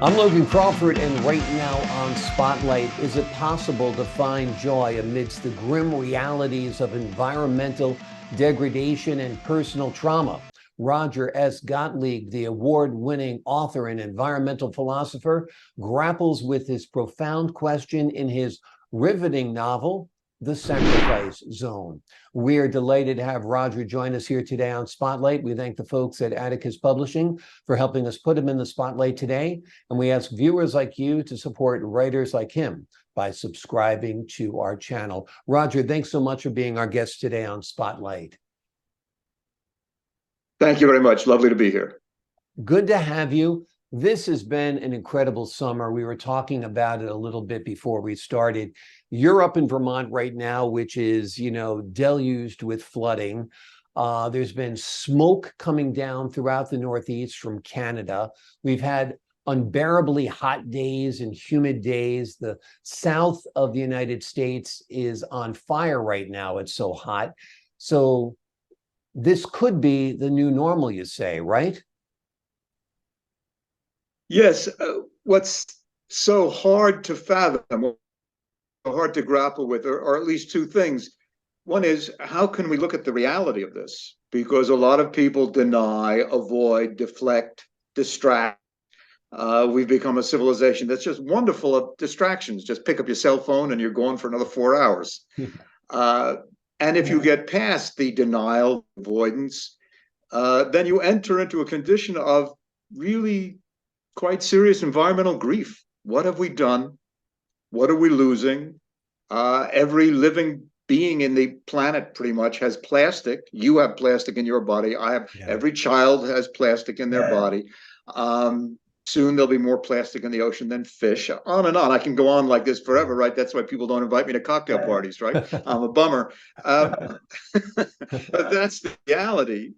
I'm Logan Crawford, and right now on Spotlight, is it possible to find joy amidst the grim realities of environmental degradation and personal trauma? Roger S. Gottlieb, the award-winning author and environmental philosopher, grapples with this profound question in his riveting novel, The Sacrifice Zone. We're delighted to have Roger join us here today on Spotlight. We thank the folks at Atticus Publishing for helping us put him in the spotlight today. And we ask viewers like you to support writers like him by subscribing to our channel. Roger, thanks so much for being our guest today on Spotlight. Thank you very much. Lovely to be here. Good to have you. This has been an incredible summer. We were talking about it a little bit before we started. You're up in Vermont right now, which is, deluged with flooding. There's been smoke coming down throughout the Northeast from Canada. We've had unbearably hot days and humid days. The south of the United States is on fire right now. It's so hot. So this could be the new normal, you say, right? Yes. What's so hard to fathom, hard to grapple with, or at least two things. One is, how can we look at the reality of this? Because a lot of people deny, avoid, deflect, distract. We've become a civilization that's just wonderful of distractions. Just pick up your cell phone and you're gone for another 4 hours. And if you get past the denial, avoidance, then you enter into a condition of really quite serious environmental grief. What have we done? What are we losing? Every living being in the planet pretty much has plastic. You have plastic in your body. I have. Yeah. Every child has plastic in their body. Soon there'll be more plastic in the ocean than fish. On and on. I can go on like this forever, right? That's why people don't invite me to cocktail parties, right? I'm a bummer. But that's the reality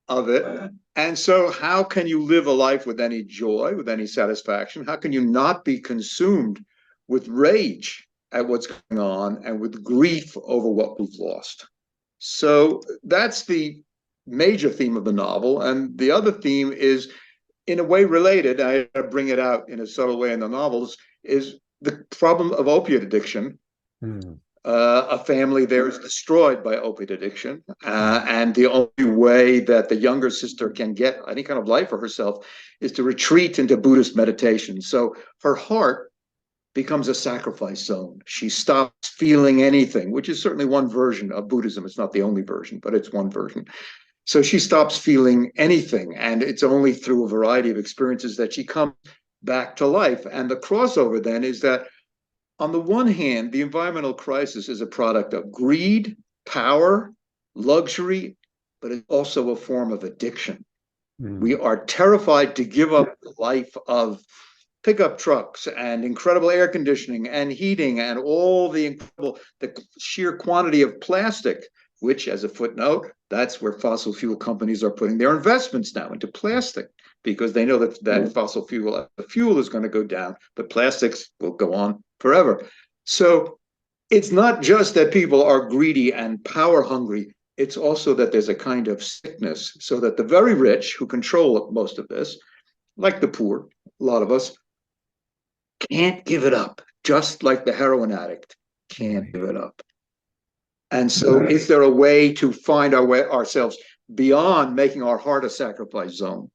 of it. And so how can you live a life with any joy, with any satisfaction? How can you not be consumed with rage at what's going on and with grief over what we've lost? So that's the major theme of the novel. And the other theme is, in a way related, I bring it out in a subtle way in the novels, is the problem of opiate addiction. A family there is destroyed by opiate addiction. And the only way that the younger sister can get any kind of life for herself is to retreat into Buddhist meditation. So her heart becomes a sacrifice zone. She stops feeling anything, which is certainly one version of Buddhism. It's not the only version, but it's one version. So she stops feeling anything, and it's only through a variety of experiences that she comes back to life. And the crossover then is that, on the one hand, the environmental crisis is a product of greed, power, luxury, but it's also a form of addiction. We are terrified to give up the life of pickup trucks and incredible air conditioning and heating and all the sheer quantity of plastic, which, as a footnote, that's where fossil fuel companies are putting their investments now, into plastic, because they know that fossil fuel is going to go down, but plastics will go on forever. So it's not just that people are greedy and power hungry, it's also that there's a kind of sickness, so that the very rich, who control most of this, like the poor, a lot of us, can't give it up, just like the heroin addict can't give it up. And so is there a way to find ourselves beyond making our heart a sacrifice zone?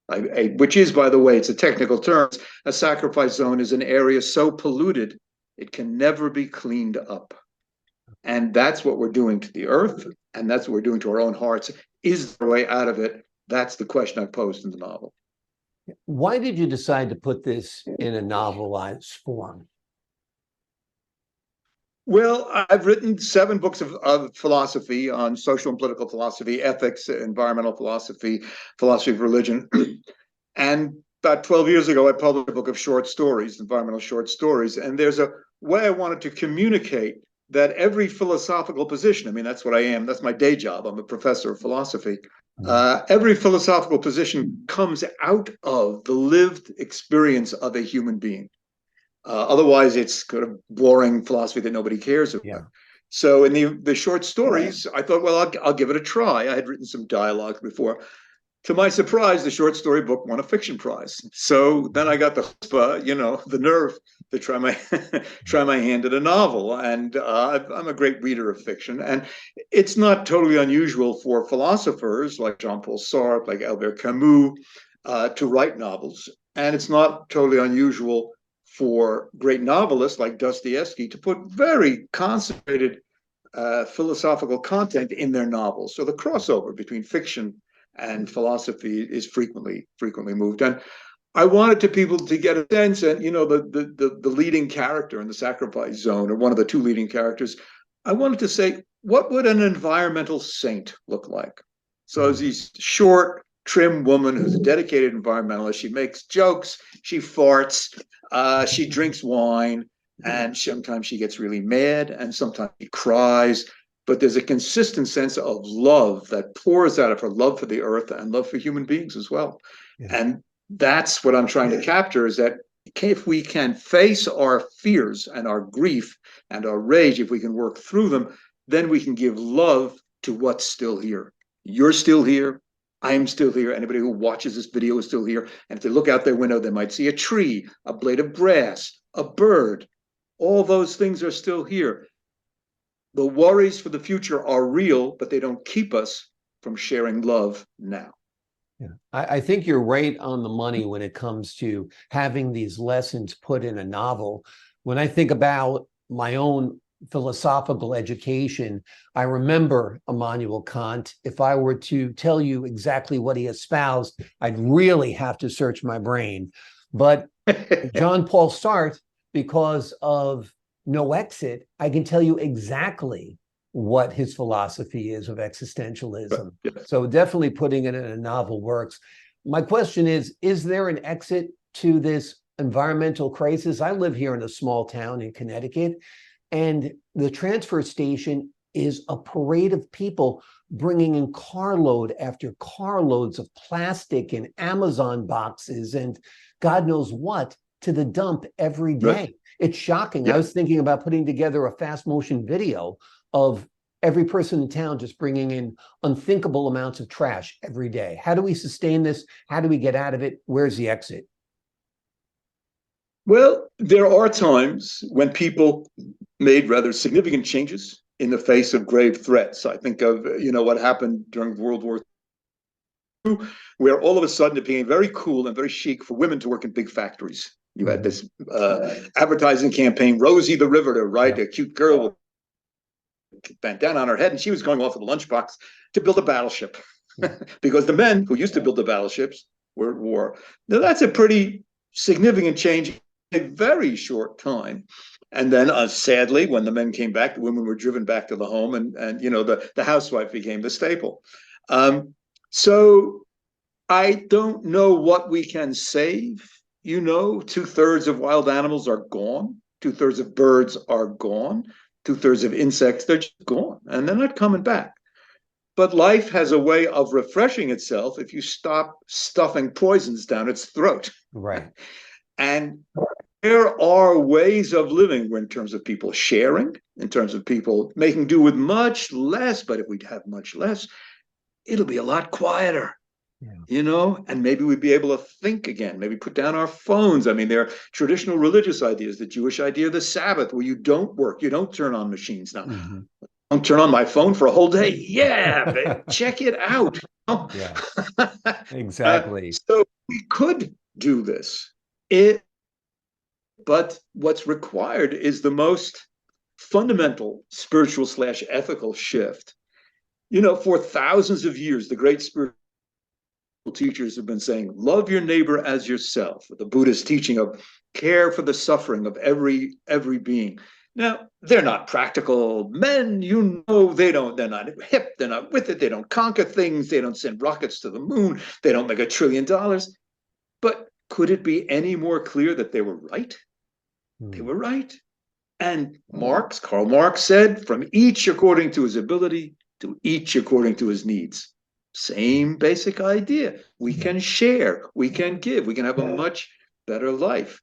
Which is, by the way, it's a technical term. A sacrifice zone is an area so polluted it can never be cleaned up. And that's what we're doing to the earth, and that's what we're doing to our own hearts. Is there a way out of it? That's the question I posed in the novel. Why did you decide to put this in a novelized form? Well, I've written 7 books of philosophy on social and political philosophy, ethics, environmental philosophy, philosophy of religion. And about 12 years ago, I published a book of short stories, environmental short stories. And there's a way I wanted to communicate that every philosophical position, I mean, that's what I am. That's my day job. I'm a professor of philosophy. Every philosophical position comes out of the lived experience of a human being. Otherwise, it's kind of boring philosophy that nobody cares about. Yeah. So in the short stories, I thought, well, I'll give it a try. I had written some dialogue before. To my surprise, the short story book won a fiction prize. So then I got the chutzpah, the nerve to try my try my hand at a novel. And I'm a great reader of fiction, and it's not totally unusual for philosophers like Jean-Paul Sartre, like Albert Camus, to write novels, and it's not totally unusual for great novelists like Dostoevsky to put very concentrated philosophical content in their novels. So the crossover between fiction and philosophy is frequently moved. And I wanted people to get a sense, and the leading character in the Sacrifice Zone, or one of the two leading characters, I wanted to say, what would an environmental saint look like? So as this short, trim woman who's a dedicated environmentalist, she makes jokes, she farts, she drinks wine, and sometimes she gets really mad, and sometimes she cries. But there's a consistent sense of love that pours out of her love for the earth and love for human beings as well. Yeah. And that's what I'm trying to capture, is that if we can face our fears and our grief and our rage, if we can work through them, then we can give love to what's still here. You're still here. I'm still here. Anybody who watches this video is still here. And if they look out their window, they might see a tree, a blade of grass, a bird. All those things are still here. The worries for the future are real, but they don't keep us from sharing love now. Yeah, I think you're right on the money when it comes to having these lessons put in a novel. When I think about my own philosophical education, I remember Immanuel Kant. If I were to tell you exactly what he espoused, I'd really have to search my brain. But Jean-Paul Sartre, because of No Exit, I can tell you exactly what his philosophy is of existentialism. Yes. So definitely putting it in a novel works. My question is there an exit to this environmental crisis? I live here in a small town in Connecticut, and the transfer station is a parade of people bringing in carload after carloads of plastic and Amazon boxes and God knows what to the dump every day. Right. It's shocking. Yeah. I was thinking about putting together a fast motion video of every person in town just bringing in unthinkable amounts of trash every day. How do we sustain this? How do we get out of it? Where's the exit? Well, there are times when people made rather significant changes in the face of grave threats. I think of, what happened during World War II, where all of a sudden it became very cool and very chic for women to work in big factories. You had this advertising campaign, Rosie the Riveter, right? Yeah. A cute girl with a bandana on her head, and she was going off with a lunchbox to build a battleship. Because the men who used to build the battleships were at war. Now, that's a pretty significant change in a very short time. And then, sadly, when the men came back, the women were driven back to the home, and the housewife became the staple. So I don't know what we can save. 2/3 of wild animals are gone. 2/3 of birds are gone. 2/3 of insects, they're just gone, and they're not coming back. But life has a way of refreshing itself if you stop stuffing poisons down its throat. Right. And there are ways of living in terms of people sharing, in terms of people making do with much less. But if we'd have much less, it'll be a lot quieter. Yeah. And maybe we'd be able to think again, maybe put down our phones. I mean, there are traditional religious ideas, the Jewish idea of the Sabbath, where you don't work, you don't turn on machines. Now, don't turn on my phone for a whole day. Yeah, check it out. Yeah, exactly. So we could do this. But what's required is the most fundamental spiritual / ethical shift. For thousands of years, the great spiritual teachers have been saying, love your neighbor as yourself. The Buddhist teaching of care for the suffering of every being. Now, they're not practical men, they're not hip, they're not with it, they don't conquer things, they don't send rockets to the moon, they don't make $1 trillion. But could it be any more clear that they were right? They were right. And Karl Marx said, from each according to his ability, to each according to his needs. Same basic idea. We can share, we can give, we can have a much better life.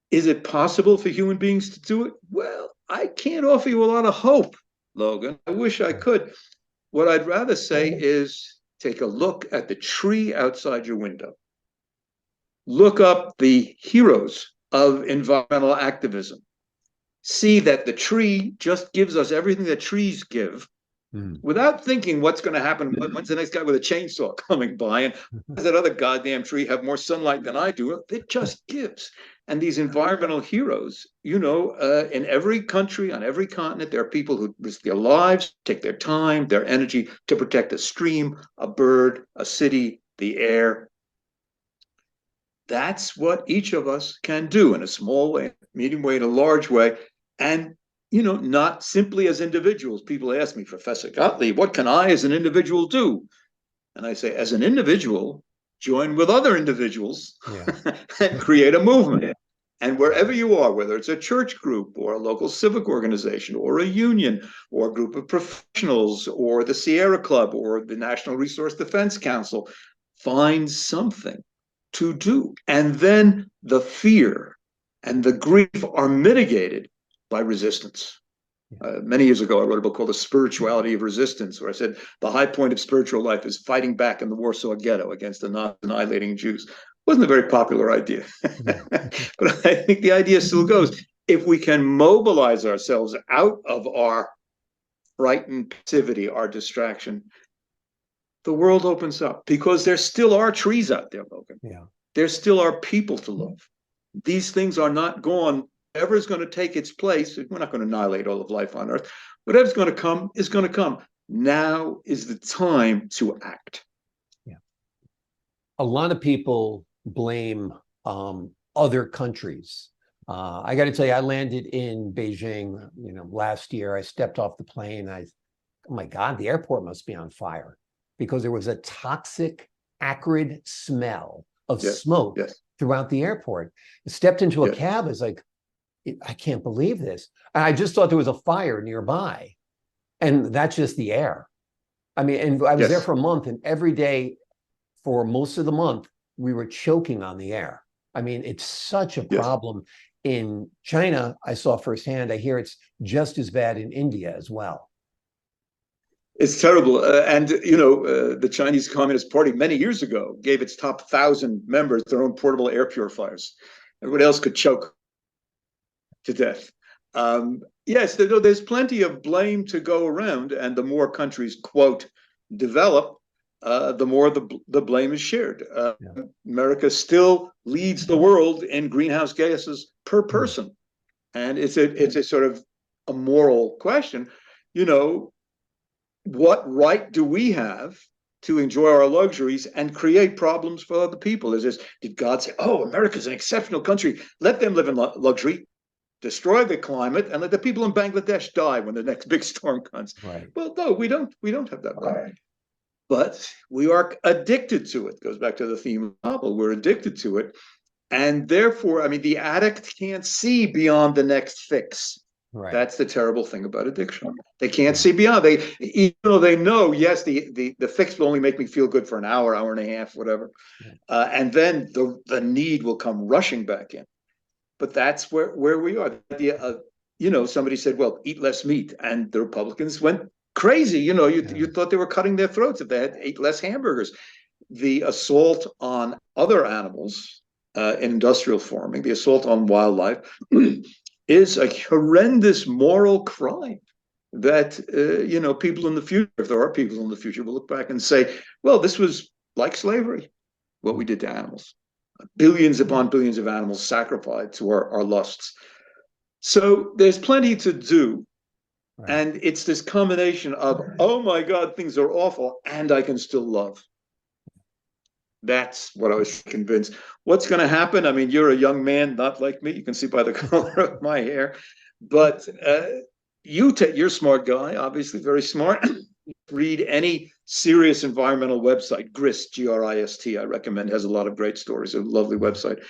Is it possible for human beings to do it? Well, I can't offer you a lot of hope, Logan. I wish I could. What I'd rather say is take a look at the tree outside your window. Look up the heroes of environmental activism. See that the tree just gives us everything that trees give, without thinking what's going to happen. When's the next guy with a chainsaw coming by? And does that other goddamn tree have more sunlight than I do? It just gives. And these environmental heroes, in every country, on every continent, there are people who risk their lives, take their time, their energy to protect a stream, a bird, a city, the air. That's what each of us can do in a small way, medium way, in a large way. And not simply as individuals. People ask me, Professor Gottlieb, what can I as an individual do? And I say, as an individual, join with other individuals and create a movement. And wherever you are, whether it's a church group or a local civic organization or a union or a group of professionals or the Sierra Club or the National Resource Defense Council, find something to do. And then the fear and the grief are mitigated by resistance. Many years ago, I wrote a book called The Spirituality of Resistance, where I said the high point of spiritual life is fighting back in the Warsaw Ghetto against the non-annihilating Jews. Wasn't a very popular idea, but I think the idea still goes. If we can mobilize ourselves out of our frightened passivity, our distraction, the world opens up, because there still are trees out there, Logan. There still are people to love. These things are not gone. Whatever's going to take its place, we're not going to annihilate all of life on Earth. Whatever's going to come is going to come. Now is the time to act. A lot of people blame other countries. I got to tell you, I landed in Beijing, last year. I stepped off the plane. Oh my God, the airport must be on fire, because there was a toxic, acrid smell of smoke throughout the airport. I stepped into a cab. I was like, I can't believe this. And I just thought there was a fire nearby. And that's just the air. I mean, and I was there for a month, and every day for most of the month, we were choking on the air. I mean, it's such a problem. In China, I saw firsthand. I hear it's just as bad in India as well. It's terrible. The Chinese Communist Party many years ago gave its top 1,000 members their own portable air purifiers. Everybody else could choke to death. Yes, there's plenty of blame to go around, and the more countries, quote, develop, the more the blame is shared. America still leads the world in greenhouse gases per person, and it's a sort of a moral question. What right do we have to enjoy our luxuries and create problems for other people? Did God say, "Oh, America's an exceptional country, let them live in luxury"? Destroy the climate and let the people in Bangladesh die when the next big storm comes. Well, no, we don't have that right. But we are addicted to it. Goes back to the theme of the novel. We're addicted to it. And therefore, the addict can't see beyond the next fix. That's the terrible thing about addiction. They can't see beyond. Even though they know, yes, the fix will only make me feel good for an hour, hour and a half, whatever. And then the need will come rushing back in. But that's where we are. The idea of, somebody said, well, eat less meat. And the Republicans went crazy. You thought they were cutting their throats if they ate less hamburgers. The assault on other animals in industrial farming, the assault on wildlife, is a horrendous moral crime that, people in the future, if there are people in the future, will look back and say, well, this was like slavery, what we did to animals. Billions upon billions of animals sacrificed to our lusts. So there's plenty to do. And it's this combination of, oh my God, things are awful, and I can still love. That's what I was convinced. What's going to happen? You're a young man, not like me. You can see by the color of my hair. But you're a smart guy, obviously very smart. Read any serious environmental website, GRIST, G-R-I-S-T, I recommend, has a lot of great stories, a lovely website.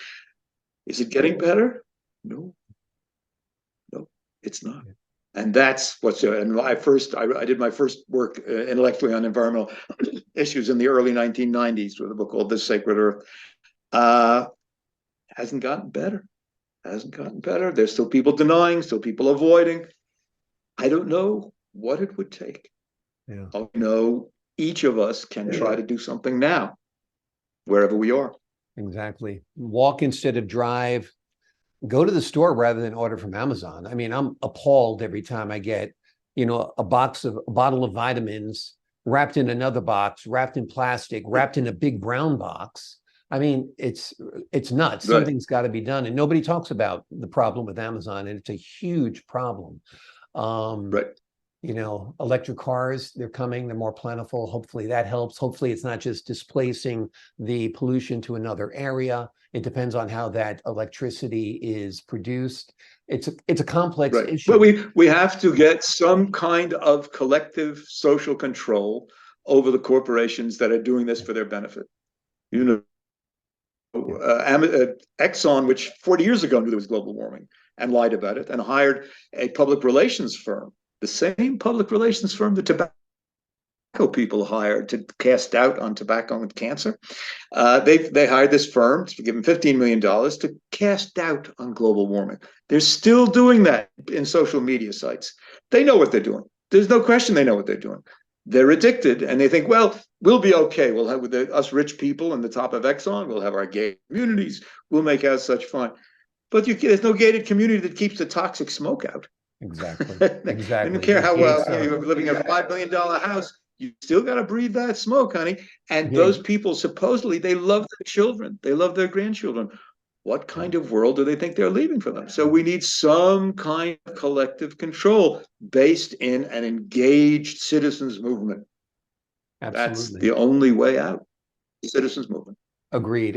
Is it getting better? No, it's not. And that's what's, and I did my first work intellectually on environmental issues in the early 1990s with a book called This Sacred Earth. Hasn't gotten better. There's still people denying, still people avoiding. I don't know what it would take. I know each of us can try to do something now, wherever we are. Exactly. Walk instead of drive. Go to the store rather than order from Amazon. I mean, I'm appalled every time I get, a bottle of vitamins wrapped in another box, wrapped in plastic, wrapped in a big brown box. I mean, it's nuts. Right. Something's got to be done, and nobody talks about the problem with Amazon, and it's a huge problem. Right. Electric cars, they're coming, they're more plentiful. Hopefully that helps. Hopefully it's not just displacing the pollution to another area. It depends on how that electricity is produced. It's a complex Right. issue. Well, we have to get some kind of collective social control over the corporations that are doing this for their benefit. Exxon, which 40 years ago knew there was global warming and lied about it and hired a public relations firm, the same public relations firm the tobacco people hired to cast doubt on tobacco and cancer. They hired this firm to give them $15 million to cast doubt on global warming. They're still doing that in social media sites. They know what they're doing. There's no question they know what they're doing. They're addicted, and they think, well, we'll be okay. We'll have with us rich people in the top of Exxon. We'll have our gay communities. We'll make out such fun. But there's no gated community that keeps the toxic smoke out. Exactly. Exactly. I don't care how well you're living in a $5 million house. You still got to breathe that smoke, honey. And those people, supposedly, they love their children. They love their grandchildren. What kind of world do they think they're leaving for them? So we need some kind of collective control based in an engaged citizens movement. Absolutely. That's the only way out. The citizens movement. Agreed.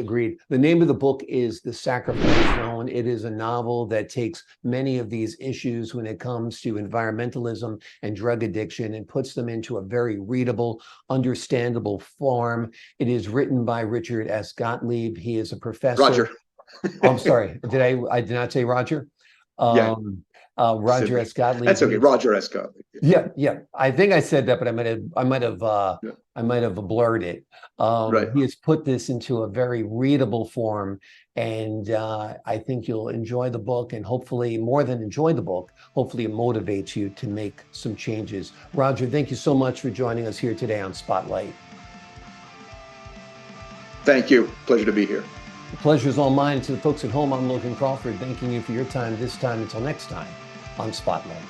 The name of the book is The Sacrifice Zone. It is a novel that takes many of these issues when it comes to environmentalism and drug addiction and puts them into a very readable, understandable form. It is written by Richard S. Gottlieb. He is a professor. Roger. Oh, I'm sorry. I did not say Roger? Roger S. Gottlieb. That's okay. Roger S. Gottlieb. Yeah. I think I said that, but I might have blurred it. Right. He has put this into a very readable form, and I think you'll enjoy the book, and hopefully, more than enjoy the book, hopefully it motivates you to make some changes. Roger, thank you so much for joining us here today on Spotlight. Thank you. Pleasure to be here. The pleasure is all mine. To the folks at home, I'm Logan Crawford, thanking you for your time this time. Until next time on Spotlight.